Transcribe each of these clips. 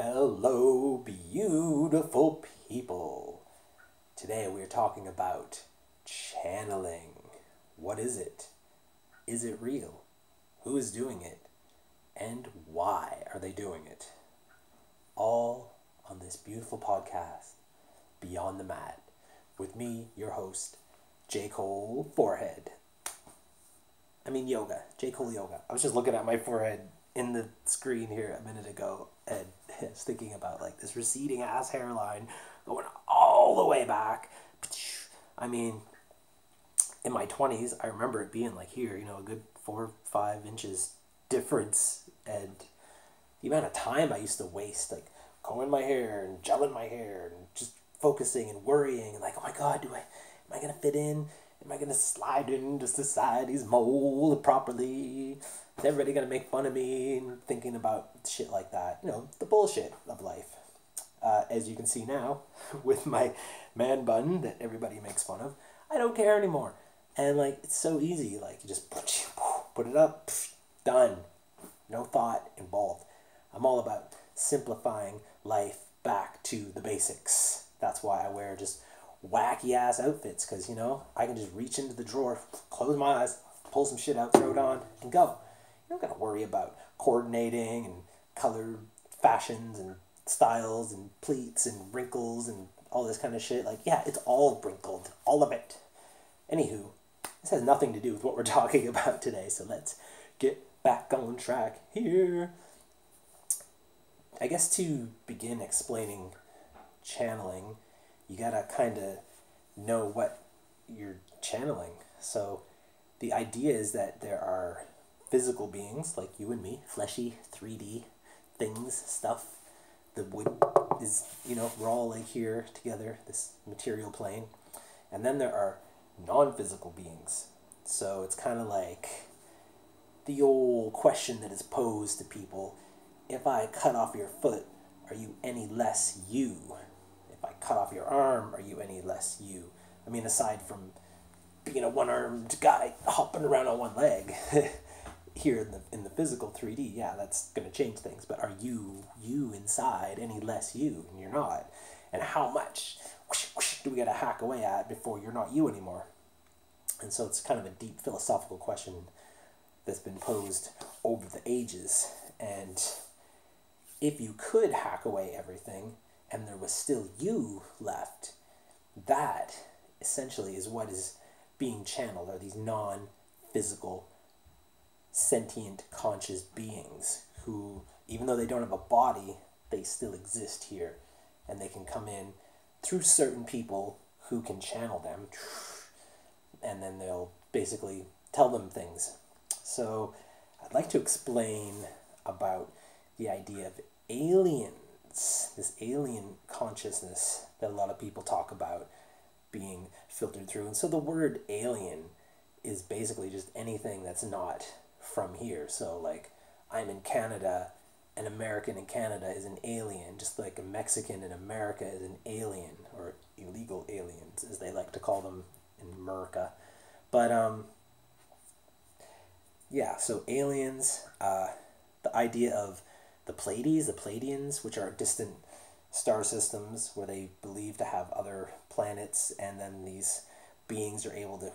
Hello, beautiful people. Today we're talking about channeling. What is it? Is it real? Who is doing it? And why are they doing it? All on this beautiful podcast, Beyond the Mat, with me, your host, J. Cole Forehead. Yoga. J. Cole Yoga. I was just looking at my forehead in the screen here a minute ago, and I was thinking about like this receding ass hairline going all the way back. In my 20s, I remember it being like here, a good 4 or 5 inches difference, and the amount of time I used to waste, like combing my hair and gelling my hair and just focusing and worrying and like, oh my god, am I gonna fit in? Am I gonna slide into society's mold properly? Is everybody gonna make fun of me? And thinking about shit like that. The bullshit of life. As you can see now, with my man bun that everybody makes fun of, I don't care anymore. And it's so easy. You just put it up, done. No thought involved. I'm all about simplifying life back to the basics. That's why I wear just wacky ass outfits, because I can just reach into the drawer, close my eyes, pull some shit out, throw it on, and go. You don't gotta worry about coordinating and colored fashions and styles and pleats and wrinkles and all this kind of shit. It's all wrinkled, all of it. Anywho, this has nothing to do with what we're talking about today, so let's get back on track here. I guess to begin explaining channeling, you gotta kind of know what you're channeling. So the idea is that there are physical beings like you and me, fleshy, 3D things, stuff. The wood is, we're all here together, this material plane. And then there are non-physical beings. So it's kind of like the old question that is posed to people: if I cut off your foot, are you any less you? If I cut off your arm, are you any less you? Aside from being a one-armed guy hopping around on one leg, here in the physical 3D, yeah, that's going to change things. But are you inside any less you? And you're not. And how much do we got to hack away at before you're not you anymore? And so it's kind of a deep philosophical question that's been posed over the ages. And if you could hack away everything and there was still you left, that essentially is what is being channeled, are these non-physical, sentient, conscious beings who, even though they don't have a body, they still exist here. And they can come in through certain people who can channel them, and then they'll basically tell them things. So I'd like to explain about the idea of aliens, this alien consciousness that a lot of people talk about being filtered through. And so the word alien is basically just anything that's not from here. So I'm in Canada, an American in Canada is an alien, just like a Mexican in America is an alien, or illegal aliens as they like to call them in America. But so aliens, the idea of the Pleiades, the Pleiadians, which are distant star systems where they believe to have other planets, and then these beings are able to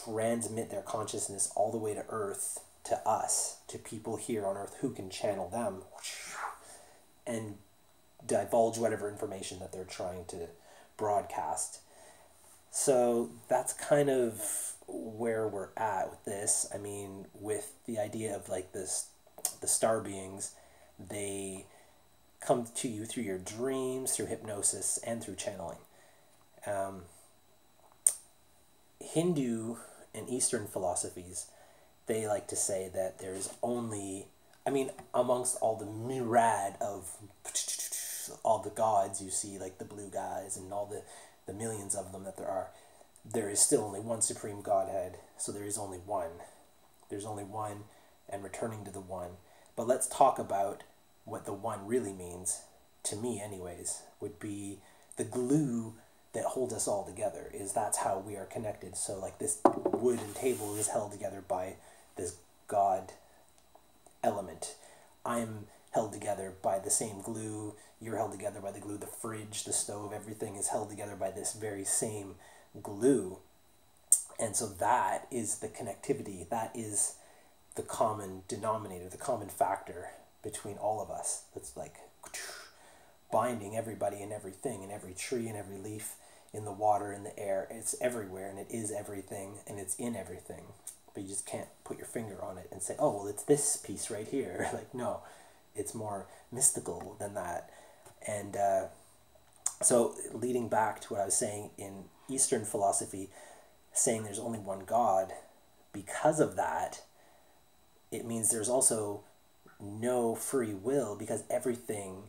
transmit their consciousness all the way to Earth, to us, to people here on Earth who can channel them and divulge whatever information that they're trying to broadcast. So that's kind of where we're at with this. With the idea of the star beings, they come to you through your dreams, through hypnosis, and through channeling. Hindu and Eastern philosophies, they like to say that there's only, amongst all the myriad of all the gods you see, like the blue guys and all the millions of them that there is still only one supreme Godhead. So there is only one. There's only one, and returning to the one. But let's talk about what the one really means, to me anyways, would be the glue that holds us all together. That's how we are connected. So this wooden table is held together by this God element. I'm held together by the same glue. You're held together by the glue. The fridge, the stove, everything is held together by this very same glue. And so that is the connectivity. That is the common denominator, the common factor between all of us. That's like binding everybody and everything, and every tree and every leaf, in the water, in the air. It's everywhere, and it is everything, and it's in everything. But you just can't put your finger on it and say, oh, well, it's this piece right here. Like, no, it's more mystical than that. And so leading back to what I was saying in Eastern philosophy, saying there's only one God, because of that, it means there's also no free will, because everything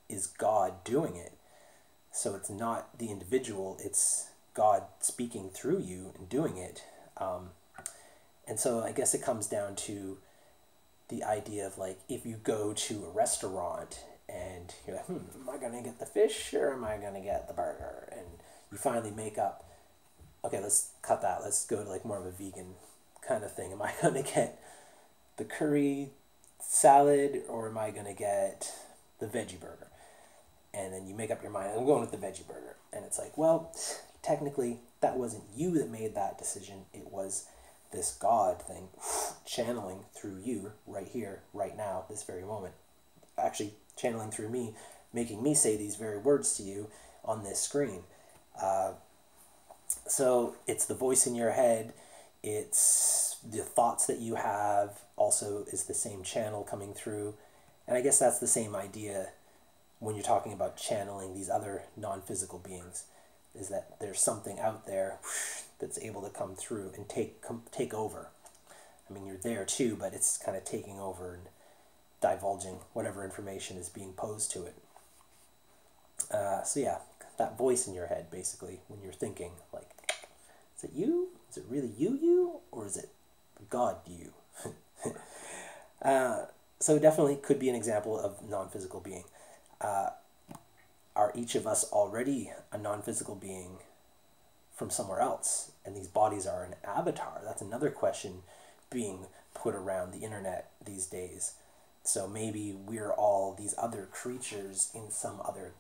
is God doing it. So it's not the individual, it's God speaking through you and doing it. And so I guess it comes down to the idea of, like, if you go to a restaurant and you're like, am I going to get the fish or am I going to get the burger? And you finally make up, okay, let's cut that. Let's go to like more of a vegan kind of thing. Am I going to get the curry salad or am I going to get the veggie burger? And then you make up your mind, I'm going with the veggie burger. And it's like, well, technically that wasn't you that made that decision. It was this God thing channeling through you right here, right now, this very moment. Actually channeling through me, making me say these very words to you on this screen. So it's the voice in your head, it's the thoughts that you have, also is the same channel coming through. And I guess that's the same idea when you're talking about channeling these other non-physical beings, is that there's something out there that's able to come through and take over. I mean, you're there too, but it's kind of taking over and divulging whatever information is being posed to it. So yeah, that voice in your head, basically, when you're thinking, like, is it you? Is it really you? Or is it God you? So definitely could be an example of non-physical being. Are each of us already a non-physical being from somewhere else? And these bodies are an avatar. That's another question being put around the internet these days. So maybe we're all these other creatures in some other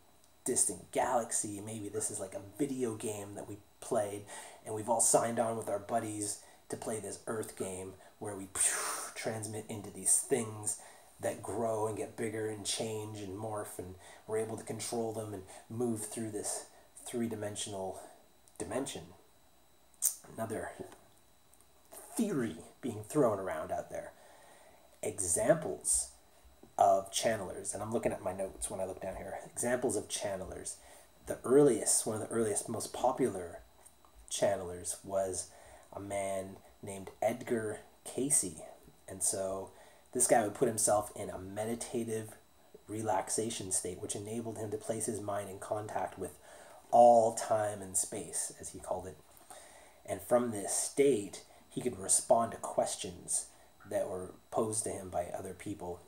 distant galaxy. Maybe this is like a video game that we played and we've all signed on with our buddies to play this Earth game where we transmit into these things that grow and get bigger and change and morph, and we're able to control them and move through this three-dimensional dimension. Another theory being thrown around out there. Examples of channelers, and I'm looking at my notes when I look down here. Examples of channelers. One of the earliest, most popular channelers was a man named Edgar Cayce. And so this guy would put himself in a meditative relaxation state, which enabled him to place his mind in contact with all time and space, as he called it. And from this state, he could respond to questions that were posed to him by other people.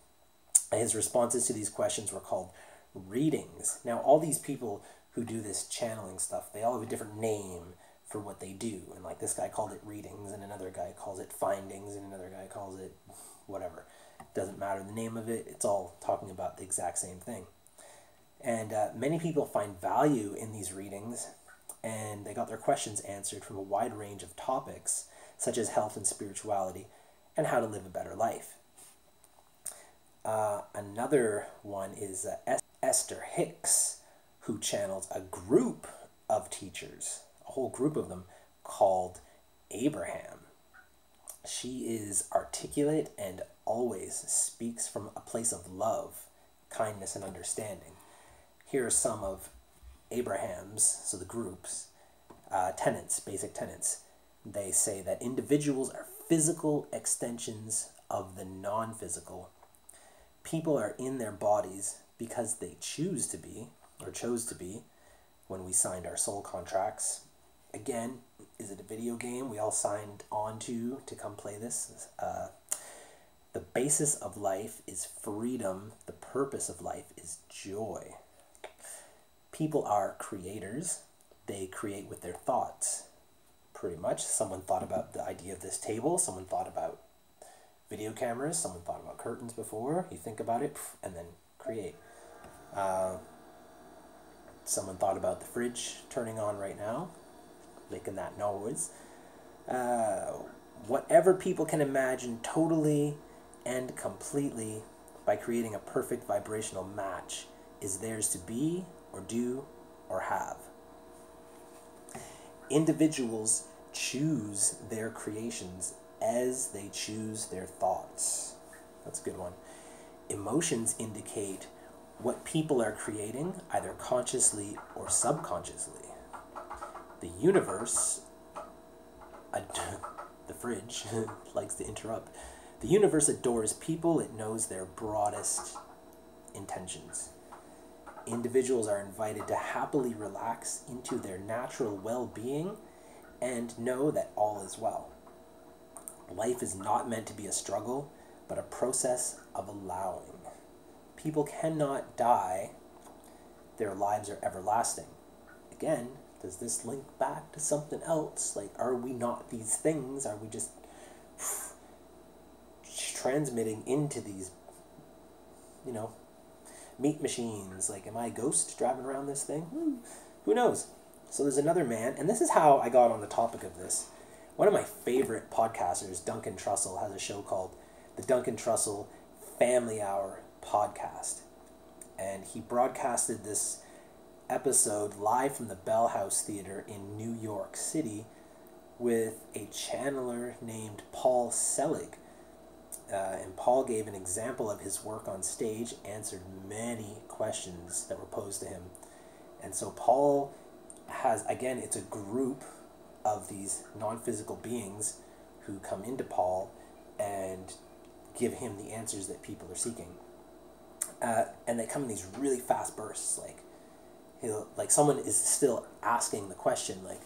His responses to these questions were called readings. Now, all these people who do this channeling stuff, they all have a different name for what they do. And like this guy called it readings, and another guy calls it findings, and another guy calls it whatever. Doesn't matter the name of it. It's all talking about the exact same thing. And many people find value in these readings, and they got their questions answered from a wide range of topics, such as health and spirituality, and how to live a better life. Another one is Esther Hicks, who channels a group of teachers, a whole group of them, called Abraham. She is articulate and always speaks from a place of love, kindness, and understanding. Here are some of Abraham's, so the group's, tenets, basic tenets. They say that individuals are physical extensions of the non-physical. People are in their bodies because they choose to be, or chose to be, when we signed our soul contracts. Again, is it a video game we all signed on to come play this? The basis of life is freedom. The purpose of life is joy. People are creators. They create with their thoughts, pretty much. Someone thought about the idea of this table. Someone thought about Video cameras, someone thought about curtains before. You think about it, and then create. Uh, Someone thought about the fridge turning on right now, making that noise. Whatever people can imagine totally and completely by creating a perfect vibrational match is theirs to be or do or have. Individuals choose their creations as they choose their thoughts. That's a good one. Emotions indicate what people are creating, either consciously or subconsciously. The universe, the fridge likes to interrupt. The universe adores people it knows their broadest intentions. Individuals are invited to happily relax into their natural well-being and know that all is well. Life is not meant to be a struggle, but a process of allowing. People cannot die. Their lives are everlasting. Again, does this link back to something else? Like, are we not these things? Are we just transmitting into these, meat machines? Like, am I a ghost driving around this thing? Who knows? So there's another man, and this is how I got on the topic of this. One of my favorite podcasters, Duncan Trussell, has a show called the Duncan Trussell Family Hour Podcast. And he broadcasted this episode live from the Bell House Theater in New York City with a channeler named Paul Selig. And Paul gave an example of his work on stage, answered many questions that were posed to him. And so Paul has, again, it's a group of these non-physical beings who come into Paul and give him the answers that people are seeking. And they come in these really fast bursts. Like someone is still asking the question, like,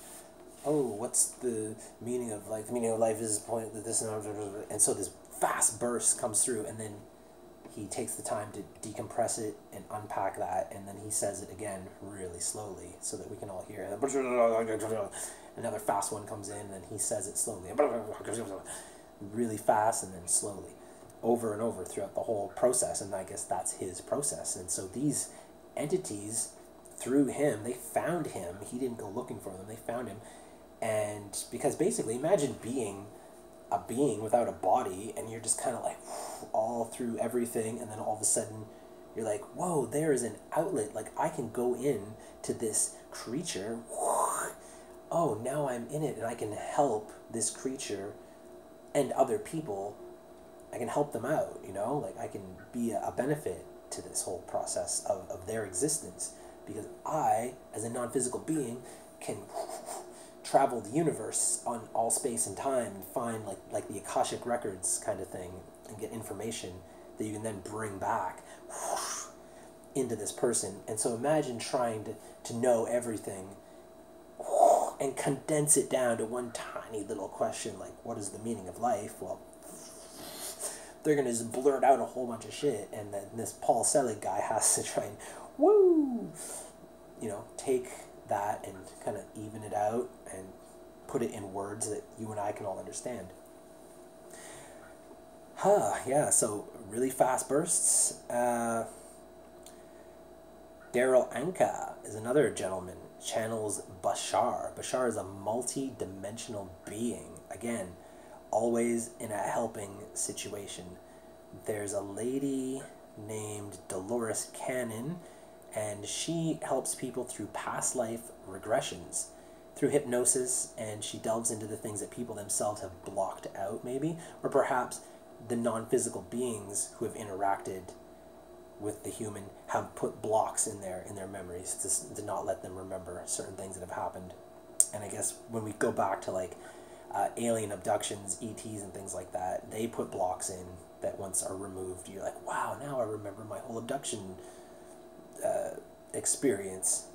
oh, what's the meaning of life? The meaning of life is point that this and so this fast burst comes through, and then he takes the time to decompress it and unpack that, and then he says it again really slowly so that we can all hear it. Another fast one comes in, and then he says it slowly, really fast, and then slowly, over and over throughout the whole process. And I guess that's his process. And so these entities, through him, they found him. He didn't go looking for them. They found him. And because basically, imagine being a being without a body, and you're just kind of like all through everything, and then all of a sudden you're like, whoa, there is an outlet. Like, I can go in to this creature. Oh, now I'm in it, and I can help this creature and other people. I can help them out, like I can be a benefit to this whole process of their existence, because I, as a non-physical being, can travel the universe on all space and time and find like the Akashic Records kind of thing, and get information that you can then bring back into this person. And so imagine trying to know everything and condense it down to one tiny little question, like, what is the meaning of life? Well, they're going to just blurt out a whole bunch of shit, and then this Paul Selig guy has to try and, take that and kind of even it out and put it in words that you and I can all understand. Yeah, so really fast bursts. Daryl Anka is another gentleman, channels Bashar. Bashar is a multi-dimensional being. Again, always in a helping situation. There's a lady named Dolores Cannon, and she helps people through past life regressions, through hypnosis, and she delves into the things that people themselves have blocked out, maybe, or perhaps the non-physical beings who have interacted with the human have put blocks in their memories to not let them remember certain things that have happened. And I guess when we go back to alien abductions, ETs and things like that, they put blocks in that once are removed, you're like, wow, now I remember my whole abduction experience,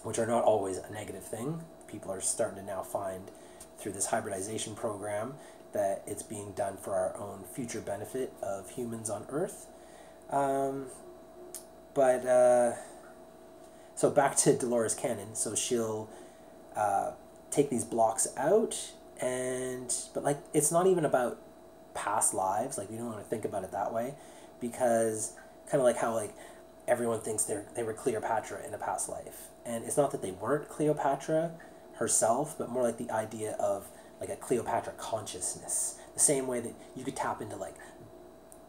which are not always a negative thing. People are starting to now find through this hybridization program that it's being done for our own future benefit of humans on Earth. So back to Dolores Cannon. So she'll take these blocks out, but it's not even about past lives. Like we don't want to think about it that way, because kind of like how like everyone thinks they were Cleopatra in a past life, and it's not that they weren't Cleopatra herself, but more like the idea of like a Cleopatra consciousness. The same way that you could tap into like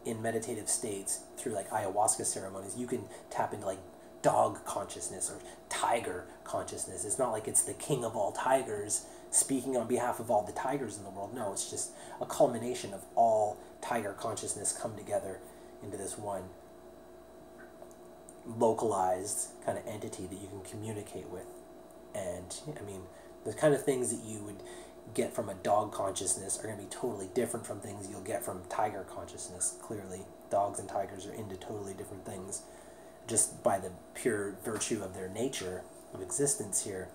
in meditative states through like ayahuasca ceremonies, you can tap into like dog consciousness or tiger consciousness. It's not like it's the king of all tigers speaking on behalf of all the tigers in the world. No, it's just a culmination of all tiger consciousness come together into this one localized kind of entity that you can communicate with. And I mean, the kind of things that you would get from a dog consciousness are going to be totally different from things you'll get from tiger consciousness. Clearly, dogs and tigers are into totally different things just by the pure virtue of their nature of existence here.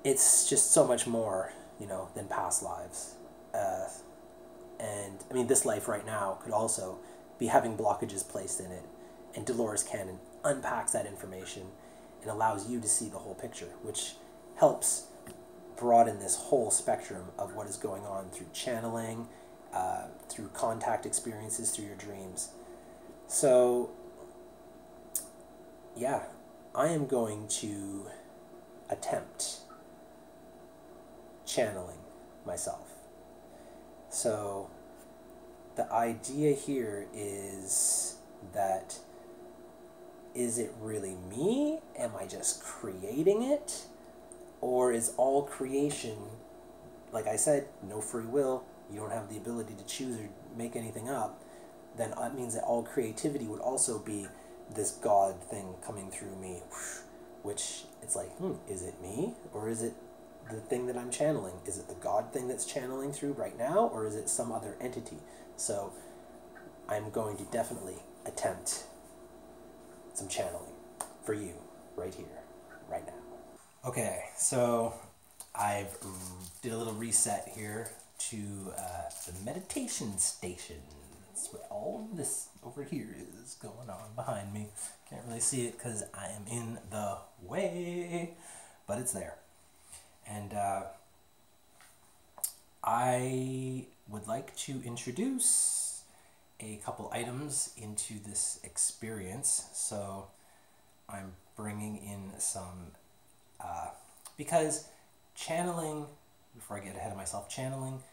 It's just so much more, you know, than past lives. And I mean, this life right now could also be having blockages placed in it. And Dolores Cannon unpacks that information and allows you to see the whole picture, which helps broaden this whole spectrum of what is going on through channeling, through contact experiences, through your dreams. So, yeah, I am going to attempt channeling myself. So, the idea here is that, is it really me? Am I just creating it? Or is all creation, like I said, no free will, you don't have the ability to choose or make anything up, then that means that all creativity would also be this God thing coming through me, which it's like, is it me? Or is it the thing that I'm channeling? Is it the God thing that's channeling through right now? Or is it some other entity? So I'm going to definitely attempt some channeling for you right here, right now. Okay, so I've did a little reset here to the meditation station. That's what all this over here is going on behind me. Can't really see it because I am in the way, but it's there. And I would like to introduce a couple items into this experience. So I'm bringing in some, because channeling, before I get ahead of myself, channeling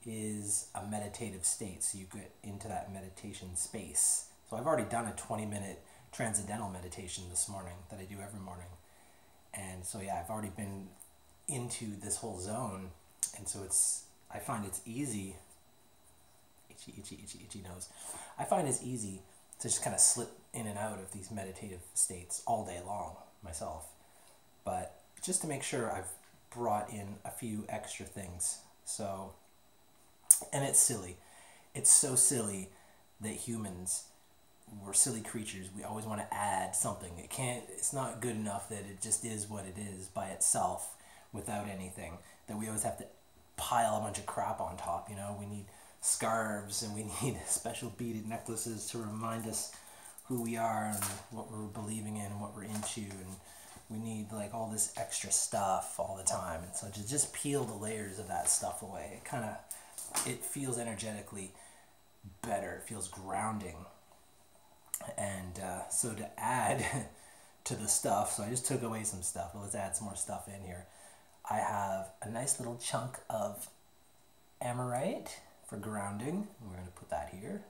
is a meditative state. So you get into that meditation space. So I've already done a 20-minute transcendental meditation this morning that I do every morning. And so yeah, I've already been into this whole zone. And so I find it's easy, itchy nose. I find it's easy to just kind of slip in and out of these meditative states all day long myself. But just to make sure, I've brought in a few extra things. So, and it's silly. It's so silly that humans, we're silly creatures. We always want to add something. It's not good enough that it just is what it is by itself without anything. That we always have to pile a bunch of crap on top, you know? We need scarves and we need special beaded necklaces to remind us who we are and what we're believing in and what we're into, and we need like all this extra stuff all the time. And so to just peel the layers of that stuff away, it feels energetically better. It feels grounding. And so to add to the stuff, so I just took away some stuff, but let's add some more stuff in here. I have a nice little chunk of Amorite for grounding. We're going to put that here.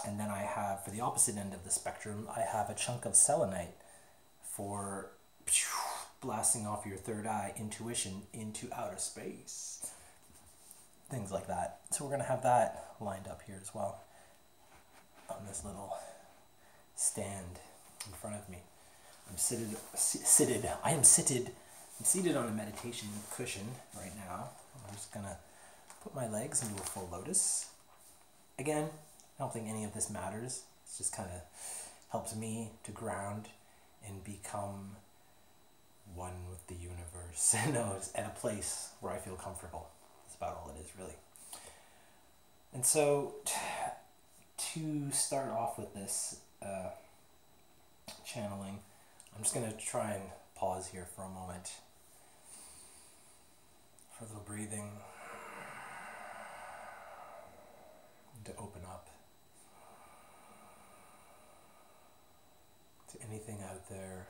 And then I have, for the opposite end of the spectrum, I have a chunk of selenite for blasting off your third eye intuition into outer space. Things like that. So we're going to have that lined up here as well on this little stand in front of me. I'm seated on a meditation cushion right now. I'm just going to put my legs into a full lotus. Again, I don't think any of this matters. It just kind of helps me to ground and become one with the universe. At a place where I feel comfortable. That's about all it is, really. And so, to start off with this channeling, I'm just going to try and pause here for a moment. for a little breathing, to open up to anything out there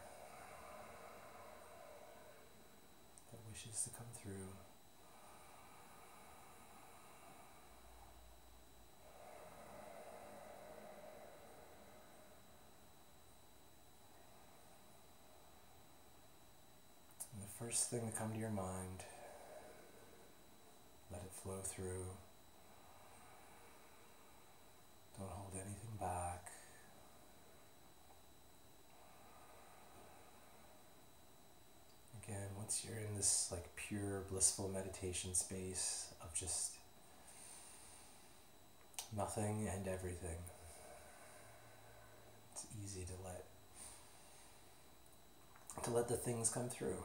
that wishes to come through. And the first thing to come to your mind, let it flow through. Don't hold anything back. Again, once you're in this like pure blissful meditation space of just nothing and everything, it's easy to let the things come through.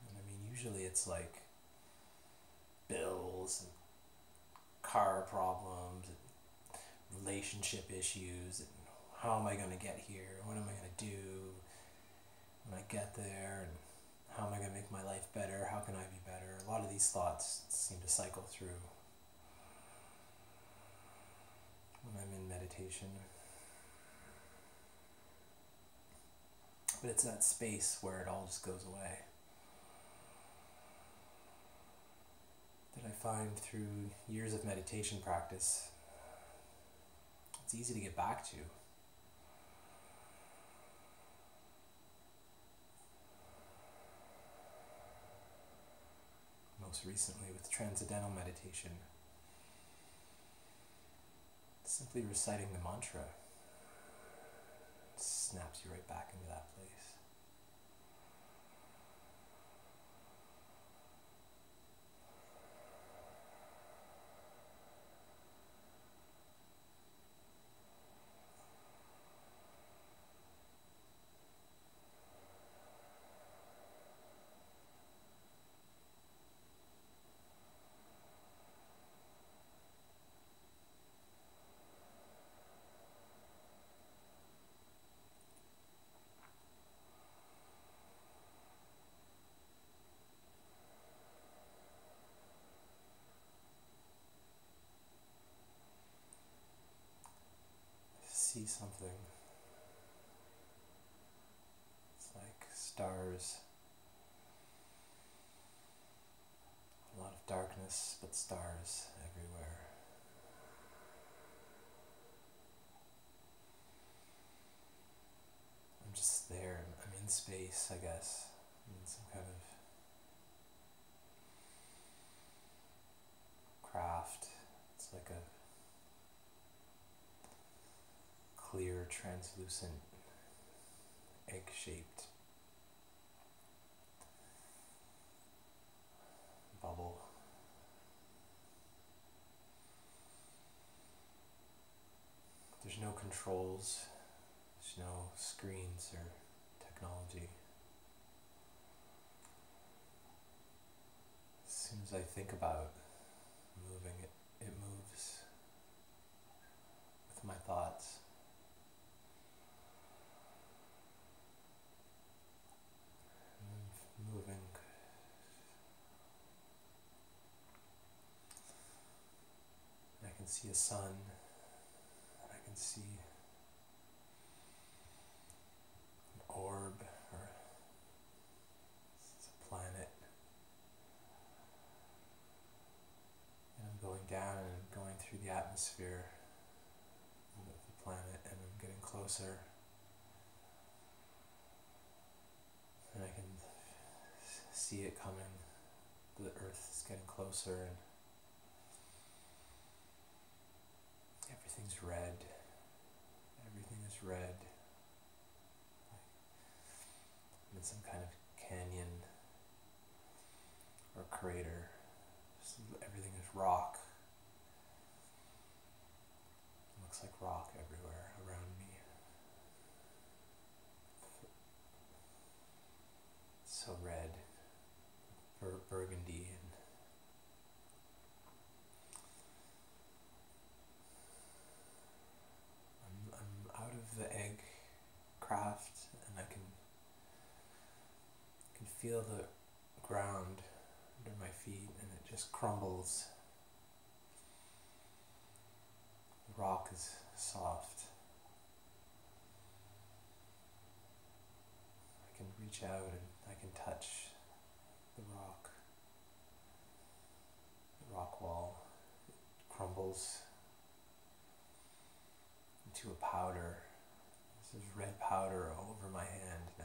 And I mean, usually it's like bills and car problems and relationship issues and how am I going to get here? What am I going to do when I get there? And how am I going to make my life better? How can I be better? A lot of these thoughts seem to cycle through when I'm in meditation. But it's that space where it all just goes away that I find through years of meditation practice, it's easy to get back to. Most recently with transcendental meditation, simply reciting the mantra snaps you right back into that place. See something. It's like stars. A lot of darkness, but stars everywhere. I'm just there. I'm in space, I guess. I'm in some kind of craft. It's like a clear, translucent, egg-shaped bubble. There's no controls, there's no screens or technology. As soon as I think about moving, it moves with my thoughts. Moving. I can see a sun, and I can see an orb, or it's a planet. And I'm going down and I'm going through the atmosphere of the planet, and I'm getting closer. And I can see it coming. The earth is getting closer and everything's red. Everything is red. I'm in some kind of canyon or crater. Everything is rock. It looks like rock everywhere around me. So red, burgundy, and I'm out of the egg craft, and I can feel the ground just crumbles. The rock is soft. I can reach out and I can touch the rock wall. It crumbles into a powder. This is red powder all over my hand now.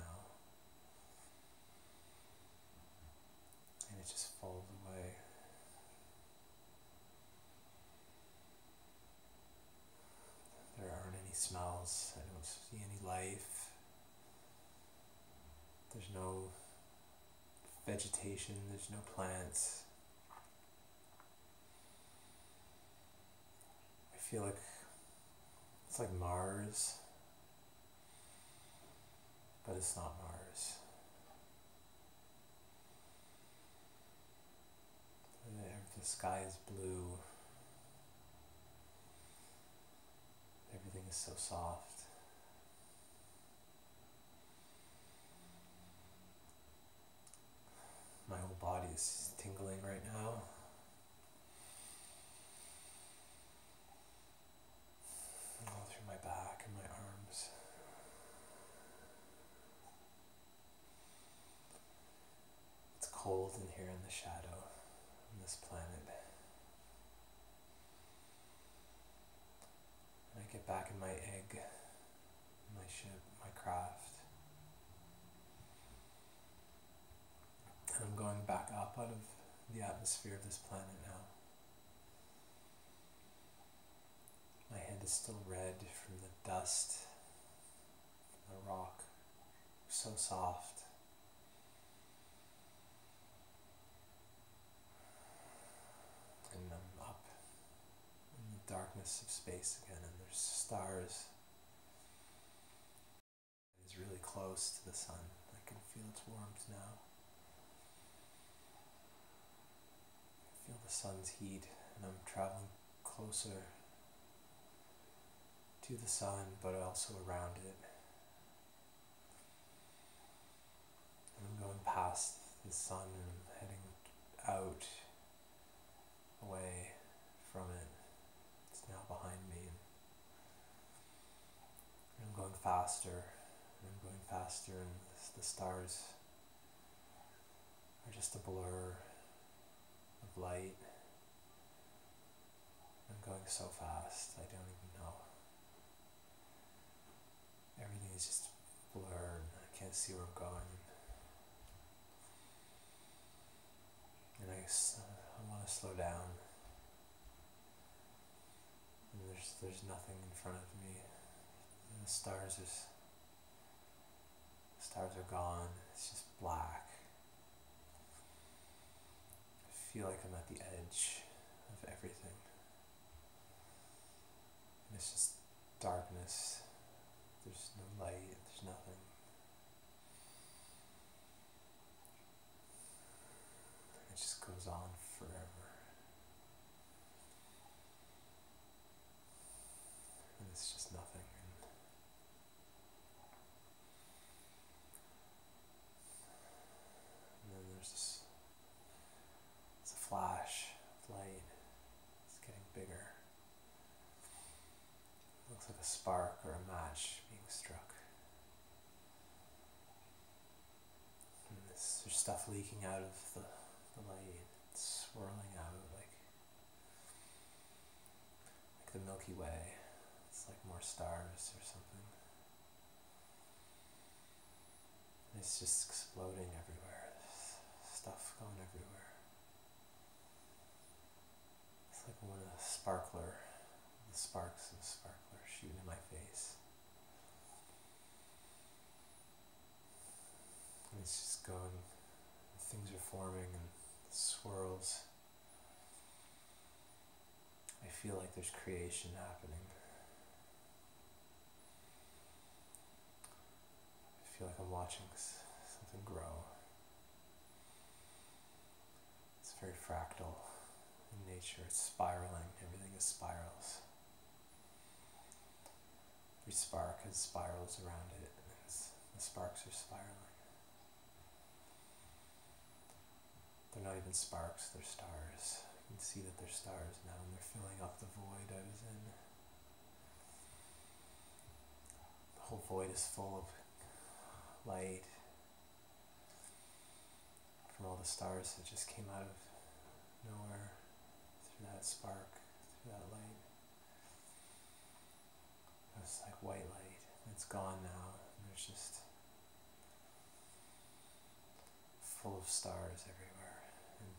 And it just falls away. There aren't any smells. I don't see any life. There's no vegetation. There's no plants. I feel like it's like Mars, but it's not Mars. The sky is blue. Everything is so soft. My whole body is tingling right now. All through my back and my arms. It's cold in here in the shadow on this planet. And I get back in my egg, my ship, my craft. And I'm going back up out of the atmosphere of this planet now. My hand is still red from the dust, from the rock, so soft. And I'm up in the darkness of space again, and there's stars. It's really close to the sun. I can feel its warmth now. I feel the sun's heat, and I'm traveling closer to the sun, but also around it. And I'm going past the sun and I'm heading out, away from it. It's now behind me. And I'm going faster, and I'm going faster, and the stars are just a blur of light. I'm going so fast, I don't even know. Everything is just blurred. I can't see where I'm going. And I want to slow down. And there's nothing in front of me. And the stars are gone. It's just black. I feel like I'm at the edge of everything. And it's just darkness. There's no light, there's nothing. It just goes on forever. And it's just nothing. And then there's a flash of light. It's getting bigger. It looks like a spark or a match being struck. And there's stuff leaking out of the light. It's swirling out like the Milky Way. It's like more stars or something. And it's just exploding everywhere. There's stuff going everywhere. It's like when a sparkler, the sparks of a sparkler shoot in my face. And it's just going, things are forming and swirls. I feel like there's creation happening. I feel like I'm watching something grow. It's very fractal in nature. It's spiraling. Everything is spirals. Every spark has spirals around it, and the sparks are spiraling. They're not even sparks, they're stars. You can see that they're stars now, and they're filling up the void I was in. The whole void is full of light from all the stars that just came out of nowhere through that spark, through that light. It was like white light. It's gone now, and there's just full of stars everywhere. And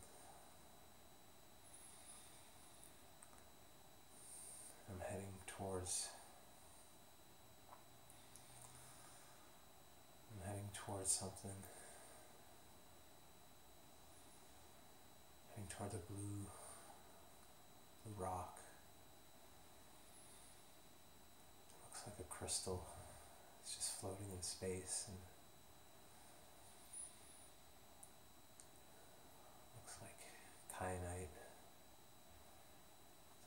I'm heading towards something. Heading toward the blue rock. It looks like a crystal. It's just floating in space, and looks like kyanite.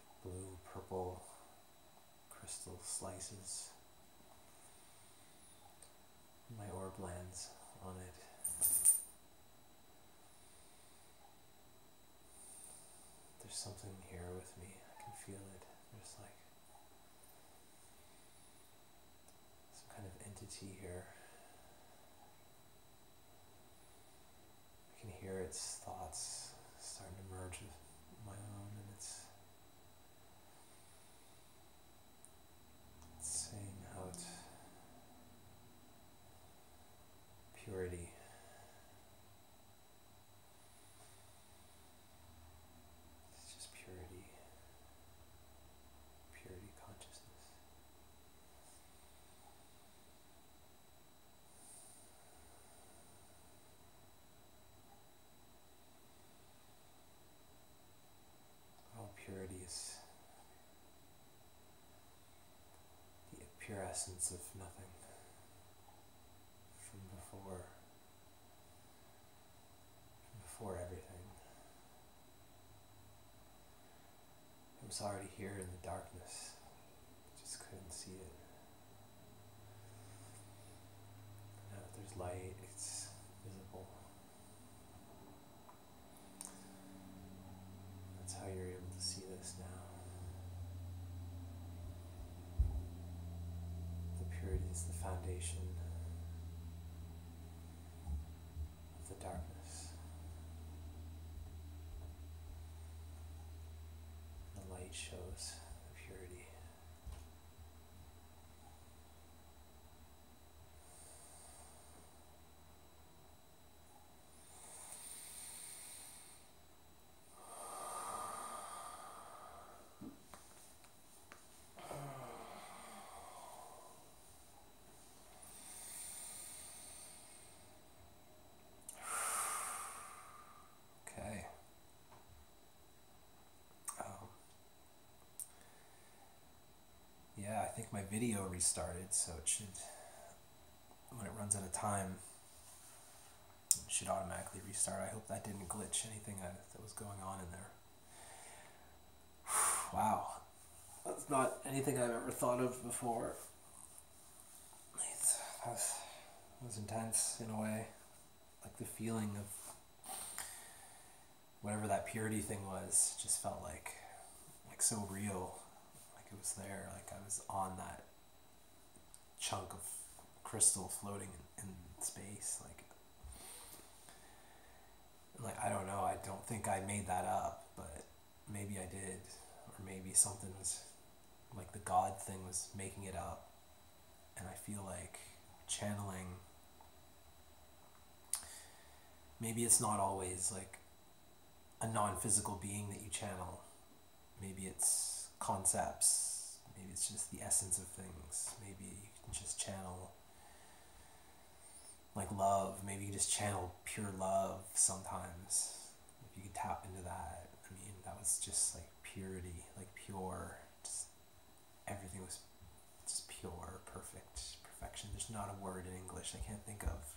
Like blue, purple crystal slices. My orb lands on it. There's something here with me. I can feel it. There's like some kind of entity here. I can hear its thoughts starting to merge with my own, and it's saying out purity. It's just purity. Purity consciousness. All purity is the pure essence of nothing from before everything. It was already here in the darkness. Just couldn't see it. Now that there's light, it's visible. That's how you're able to see this now. The purity is the foundation of the darkness. The light shows the purity. Okay. Yeah, I think my video restarted, so it should, when it runs out of time, it should automatically restart. I hope that didn't glitch anything that was going on in there. Wow. That's not anything I've ever thought of before. That was intense in a way. Like the feeling of whatever that purity thing was just felt like so real. Like it was there. Like I was on that chunk of crystal floating in space. Like I don't know. I don't think I made that up, but maybe I did. Or maybe something was, like the God thing was making it up. And I feel like channeling, maybe it's not always like a non-physical being that you channel. Maybe it's concepts. Maybe it's just the essence of things. Maybe you can just channel like love. Maybe you just channel pure love sometimes. If you could tap into that. I mean, that was just like purity, like pure. Just everything was just pure, perfection. There's not a word in English I can't think of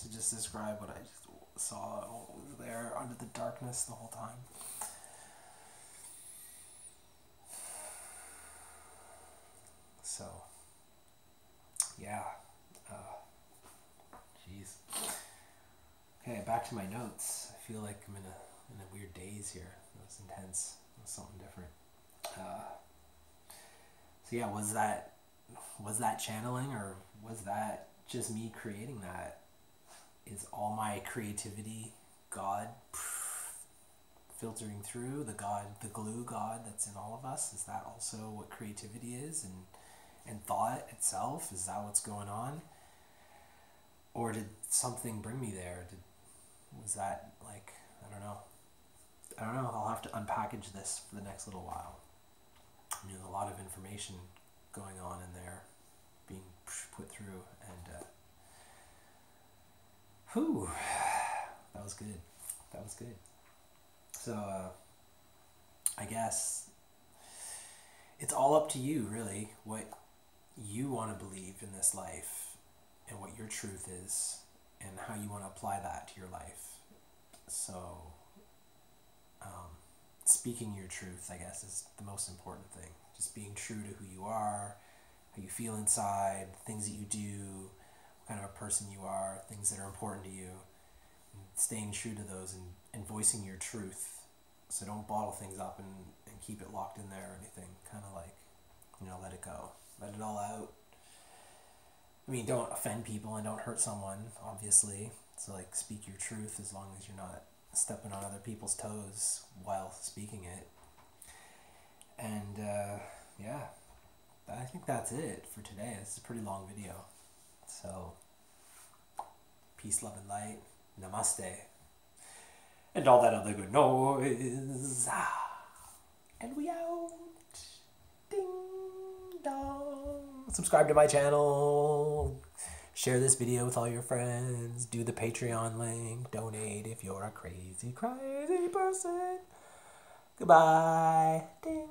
to just describe what I just saw. What was there under the darkness the whole time. So, yeah. Jeez. Okay, back to my notes. I feel like I'm in a weird daze here. It was intense. It was something different. So yeah, was that channeling, or was that just me creating that? Is all my creativity God filtering through, the glue God that's in all of us? Is that also what creativity is, and thought itself? Is that what's going on? Or did something bring me there? Was that like, I don't know. I'll have to unpackage this for the next little while. I mean, there's a lot of information going on in there, being put through, and whew, that was good. That was good. So, I guess it's all up to you, really, what you want to believe in this life, and what your truth is, and how you want to apply that to your life. So, speaking your truth, I guess, is the most important thing. Just being true to who you are, how you feel inside, things that you do, what kind of a person you are, things that are important to you, and staying true to those, and voicing your truth. So don't bottle things up and keep it locked in there or anything. Kind of like, let it go. Let it all out. I mean, don't offend people and don't hurt someone, obviously. So, like, speak your truth as long as you're not stepping on other people's toes while speaking it. And, yeah, I think that's it for today. This is a pretty long video. So, peace, love, and light. Namaste. And all that other good noise. And we out. Ding dong. Subscribe to my channel. Share this video with all your friends. Do the Patreon link. Donate if you're a crazy, crazy person. Goodbye. Ding.